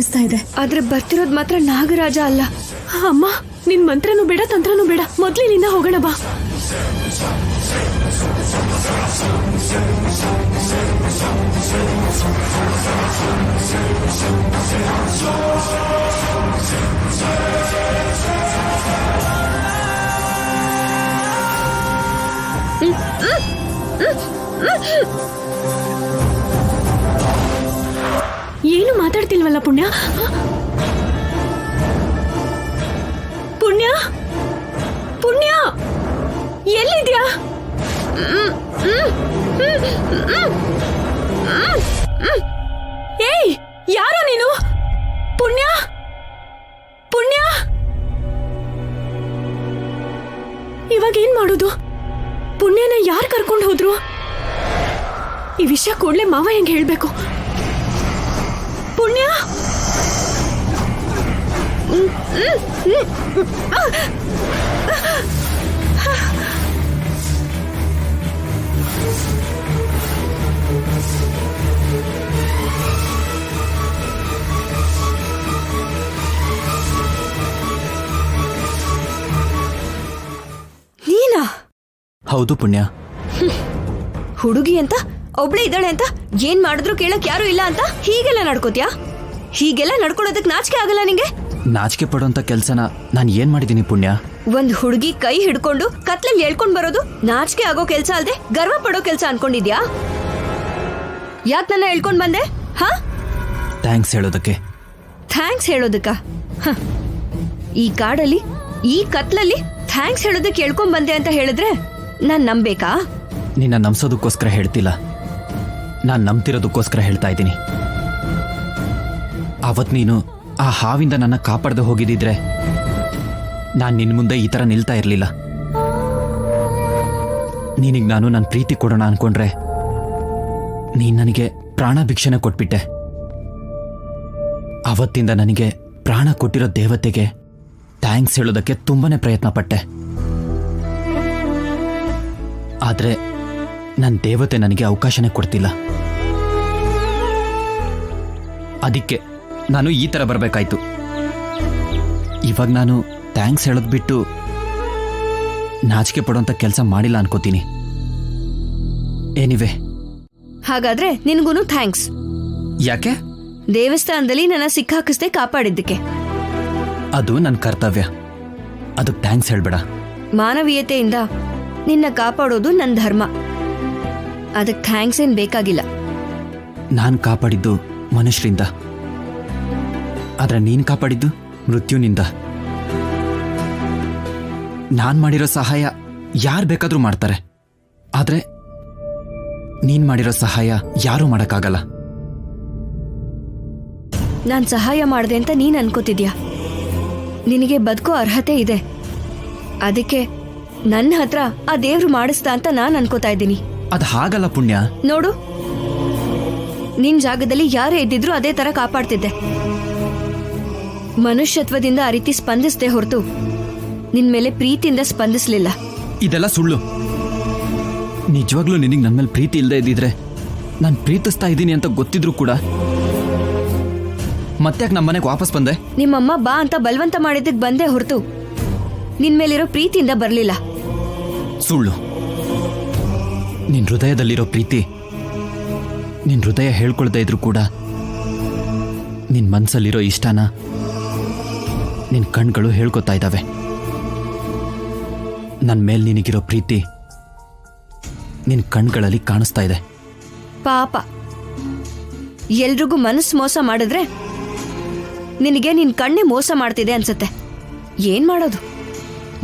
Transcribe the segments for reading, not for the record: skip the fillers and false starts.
ಅನಿಸ್ತಾ ಇದೆ. ಆದ್ರೆ ಬರ್ತಿರೋದ್ ಮಾತ್ರ ನಾಗರಾಜ ಅಲ್ಲ. ಅಮ್ಮ, ನಿನ್ ಮಂತ್ರನೂ ಬೇಡ, ತಂತ್ರನೂ ಬೇಡ, ಮೊದ್ಲಿನಿಂದ ಹೋಗೋಣ ಬಾ. ಏನು ಮಾತಾಡ್ತಿಲ್ವಲ್ಲ ಪುಣ್ಯ? ಪುಣ್ಯ, ಪುಣ್ಯ ಎಲ್ಲಿದ್ಯಾ? ಏಯ್, ಯಾರೋ ನೀನು? ಪುಣ್ಯ, ಪುಣ್ಯ, ಇವಾಗ ಏನ್ ಮಾಡೋದು? ಪುಣ್ಯನ ಯಾರು ಕರ್ಕೊಂಡು ಹೋದ್ರು? ಈ ವಿಷಯ ಕೂಡ್ಲೆ ಮಾವ ಹೆಂಗ್ ಹೇಳ್ಬೇಕು? ಪುಣ್ಯ, ನೀನಾ? ಹೌದು ಪುಣ್ಯ. ಹುಡುಗಿ ಅಂತ ಒಬ್ಳೆ ಇದ್ದಾಳೆ ಅಂತ ಏನ್ ಮಾಡಿದ್ರು ಕೇಳಕ್ ಯಾರು ಇಲ್ಲ ಅಂತ ಹೀಗೆಲ್ಲ ನಡ್ಕೋತ್ಯಾ? ಹೀಗೆಲ್ಲ ನಡ್ಕೊಳ್ಳೋದಕ್ ನಾಚಿಕೆ ಆಗಲ್ಲ ನಿಂಗೆ? ನಾಚಿಕೆ ಪಡೋಂತ ಕೆಲ್ಸನ ನಾನು ಏನ್ ಮಾಡಿದೀನಿ ಪುಣ್ಯ? ಒಂದ್ ಹುಡುಗಿ ಕೈ ಹಿಡ್ಕೊಂಡು ಕತ್ಲಲ್ಲಿ ಹೇಳ್ಕೊಂಡ್ ಬರೋದು ನಾಚಿಕೆ ಆಗೋ ಕೆಲ್ಸ ಅಲ್ದೆ ಗರ್ವ ಪಡೋ ಕೆಲ್ಸ ಅನ್ಕೊಂಡಿದ್ಯಾ? ಯಾಕ್ ನನ್ನ ಹೇಳ್ಕೊಂಡ್ ಬಂದೆ? ಹಾ, ಥ್ಯಾಂಕ್ಸ್ ಹೇಳೋದಕ್ಕೆ. ಥ್ಯಾಂಕ್ಸ್ ಹೇಳೋದಕ್ಕ? ಈ ಕಾಡಲ್ಲಿ ಈ ಕತ್ಲಲ್ಲಿ ಥ್ಯಾಂಕ್ಸ್ ಹೇಳೋದಕ್ಕೆ ಹೇಳ್ಕೊಂಡ್ ಬಂದೆ ಅಂತ ಹೇಳಿದ್ರೆ ನಾನ್ ನಂಬೇಕಾ? ನಿನ್ನ ನಂಬಿಸೋದಕ್ಕೋಸ್ಕರ ಹೇಳ್ತಿಲ್ಲ, ನಾನ್ ನಂಬ್ತಿರೋದಕ್ಕೋಸ್ಕರ ಹೇಳ್ತಾ ಇದ್ದೀನಿ. ಅವತ್ ನೀನು ಆ ಹಾವಿಂದ ನನ್ನ ಕಾಪಾಡದೆ ಹೋಗಿದ್ದಿದ್ರೆ ನಾನ್ ನಿನ್ ಮುಂದೆ ಈ ತರ ನಿಲ್ತಾ ಇರ್ಲಿಲ್ಲ. ನೀನಿಗ್ ನಾನು ನನ್ನ ಪ್ರೀತಿ ಕೊಡೋಣ ಅನ್ಕೊಂಡ್ರೆ ನೀನ್ ನನಗೆ ಪ್ರಾಣ ಭಿಕ್ಷೆನ ಕೊಟ್ಬಿಟ್ಟೆ. ಅವತ್ತಿಂದ ನನಗೆ ಪ್ರಾಣ ಕೊಟ್ಟಿರೋ ದೇವತೆಗೆ ಥ್ಯಾಂಕ್ಸ್ ಹೇಳೋದಕ್ಕೆ ತುಂಬಾನೇ ಪ್ರಯತ್ನ ಪಟ್ಟೆ. ಆದ್ರೆ ನನ್ನ ದೇವತೆ ನನಗೆ ಅವಕಾಶನೇ ಕೊಡ್ತಿಲ್ಲ. ಅದಕ್ಕೆ ನಾನು ಈ ತರ ಬರಬೇಕಾಯ್ತು. ಇವಾಗ ನಾನು ಥ್ಯಾಂಕ್ಸ್ ಹೇಳೋದ್ ಬಿಟ್ಟು ನಾಚಿಕೆ ಪಡೋಂತ ಕೆಲಸ ಮಾಡಿಲ್ಲ ಅನ್ಕೋತೀನಿ. ಎನಿವೆ, ಹಾಗಾದ್ರೆ ನಿನ್ಗೂನು ಥ್ಯಾಂಕ್ಸ್. ಯಾಕೆ? ದೇವಸ್ಥಾನದಲ್ಲಿ ನನ್ನ ಸಿಕ್ಕಾಕಿಸ್ದೆ ಕಾಪಾಡಿದ್ದಕ್ಕೆ. ಅದು ನನ್ನ ಕರ್ತವ್ಯ, ಅದಕ್ಕೆ ಥ್ಯಾಂಕ್ಸ್ ಹೇಳ್ಬೇಡ. ಮಾನವೀಯತೆಯಿಂದ ನಿನ್ನ ಕಾಪಾಡೋದು ನನ್ನ ಧರ್ಮ. ಅದಕ್ಕೆ ಥ್ಯಾಂಕ್ಸ್ ಏನ್ ಬೇಕಾಗಿಲ್ಲ. ನಾನು ಕಾಪಾಡಿದ್ದು ಮನುಷ್ಯರಿಂದ, ಆದ್ರೆ ನೀನ್ ಕಾಪಾಡಿದ್ದು ಮೃತ್ಯುನಿಂದ. ನಾನ್ ಮಾಡಿರೋ ಸಹಾಯ ಯಾರು ಬೇಕಾದ್ರೂ ಮಾಡ್ತಾರೆ, ಆದ್ರೆ ನೀನ್ ಮಾಡಿರೋ ಸಹಾಯ ಯಾರೂ ಮಾಡಕ್ಕಾಗಲ್ಲ. ನಾನ್ ಸಹಾಯ ಮಾಡ್ದೆ ಅಂತ ನೀನ್ ಅನ್ಕೋತಿದ್ಯಾ? ನಿನಗೆ ಬದುಕೋ ಅರ್ಹತೆ ಇದೆ, ಅದಕ್ಕೆ ನನ್ನ ಹತ್ರ ಆ ದೇವ್ರು ಮಾಡಿಸ್ತಾ ಅಂತ ನಾನ್ ಅನ್ಕೋತಾ ಇದ್ದೀನಿ. ಅದು ಹಾಗಲ್ಲ ಪುಣ್ಯ. ನೋಡು, ನಿನ್ ಜಾಗದಲ್ಲಿ ಯಾರೇ ಇದ್ದಿದ್ರು ಅದೇ ತರ ಕಾಪಾಡ್ತಿದ್ದೆ. ಮನುಷ್ಯತ್ವದಿಂದ ಆ ರೀತಿ ಸ್ಪಂದಿಸ್ದೆ ಹೊರತು ನಿನ್ ಮೇಲೆ ಪ್ರೀತಿಯಿಂದ ಸ್ಪಂದಿಸ್ಲಿಲ್ಲ. ಇದೆಲ್ಲ ಸುಳ್ಳು. ನಿಜವಾಗ್ಲೂ ನಿನಗೆ ನನ್ನ ಮೇಲೆ ಪ್ರೀತಿ ಇಲ್ಲದೆ ಇದ್ದಿದ್ರೆ, ನಾನು ಪ್ರೀತಿಸ್ತಾ ಇದ್ದೀನಿ ಅಂತ ಗೊತ್ತಿದ್ರು ಕೂಡ ಮತ್ತ್ಯಾಕೆ ನಮ್ಮ ಮನೆಗೆ ವಾಪಸ್ ಬಂದೆ? ನಿಮ್ಮಮ್ಮ ಬಾ ಅಂತ ಬಲವಂತ ಮಾಡಿದ್ದಕ್ಕೆ ಬಂದೆ ಹೊರತು ನಿನ್ ಮೇಲಿರೋ ಪ್ರೀತಿಯಿಂದ ಬರ್ಲಿಲ್ಲ. ಸುಳ್ಳು. ನಿನ್ ಹೃದಯದಲ್ಲಿರೋ ಪ್ರೀತಿ ನಿನ್ ಹೃದಯ ಹೇಳ್ಕೊಳ್ತಾ ಇದ್ರು ಕೂಡ ನಿನ್ ಮನ್ಸಲ್ಲಿರೋ ಇಷ್ಟನ ನಿನ್ ಕಣ್ಗಳು ಹೇಳ್ಕೊತಾ ಇದ್ದಾವೆ. ನನ್ನ ಮೇಲೆ ನಿನಗಿರೋ ಪ್ರೀತಿ ನಿನ್ ಕಣ್ಗಳಲ್ಲಿ ಕಾಣಿಸ್ತಾ ಇದೆ. ಪಾಪ, ಎಲ್ರಿಗೂ ಮನಸ್ಸು ಮೋಸ ಮಾಡಿದ್ರೆ ನಿನಗೆ ನಿನ್ ಕಣ್ಣೆ ಮೋಸ ಮಾಡ್ತಿದೆ ಅನ್ಸತ್ತೆ. ಏನ್ ಮಾಡೋದು?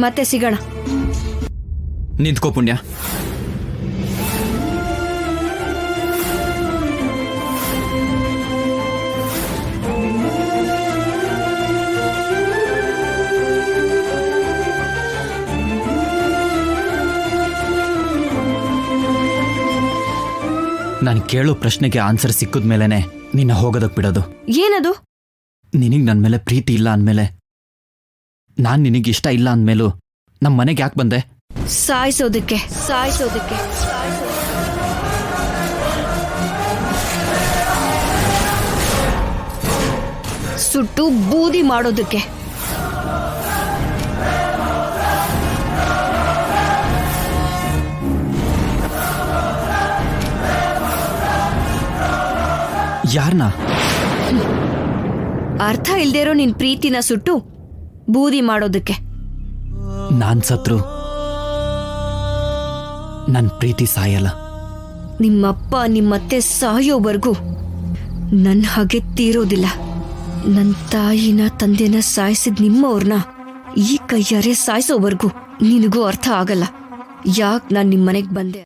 ಮತ್ತೆ ಸಿಗೋಣ. ನಿಂತ್ಕೋ ಪುಣ್ಯ. ನಾನು ಕೇಳೋ ಪ್ರಶ್ನೆಗೆ ಆನ್ಸರ್ ಸಿಕ್ಕಿದ ಮೇಲೆನೆ ನಿನ್ನ ಹೋಗೋದಕ್ಕೆ ಬಿಡೋದು. ಏನದು? ನಿನಗೆ ನನ್ನ ಮೇಲೆ ಪ್ರೀತಿ ಇಲ್ಲ ಅಂದಮೇಲೆ, ನಾನು ನಿನಗಿಷ್ಟ ಇಲ್ಲ ಅಂದಮೇಲೂ ನಮ್ಮ ಮನೆಗೆ ಯಾಕೆ ಬಂದೆ? ಸಾಯಿಸೋದಕ್ಕೆ. ಸುಟ್ಟು ಬೂದಿ ಮಾಡೋದಕ್ಕೆ. ಯಾರನ್ನ? ಅರ್ಥ ಇಲ್ದೇ ಇರೋ ನಿನ್ ಪ್ರೀತಿನ ಸುಟ್ಟು ಬೂದಿ ಮಾಡೋದಕ್ಕೆ. ನಾನ್ ಸತ್ರು ನನ್ ಪ್ರೀತಿ ಸಾಯಲ್ಲ. ನಿಮ್ಮಪ್ಪ ನಿಮ್ಮತ್ತೆ ಸಾಯೋವರೆಗೂ ನನ್ನ ಹಾಗೆ ತೀರೋದಿಲ್ಲ. ನನ್ನ ತಾಯಿನ ತಂದೆನ ಸಾಯಿಸಿದ ನಿಮ್ಮವ್ರನ್ನ ಈ ಕೈಯಾರೆ ಸಾಯಿಸೋವರೆಗೂ ನಿನಗೂ ಅರ್ಥ ಆಗಲ್ಲ ಯಾಕೆ ನಾನು ನಿಮ್ಮನೆಗೆ ಬಂದೆ.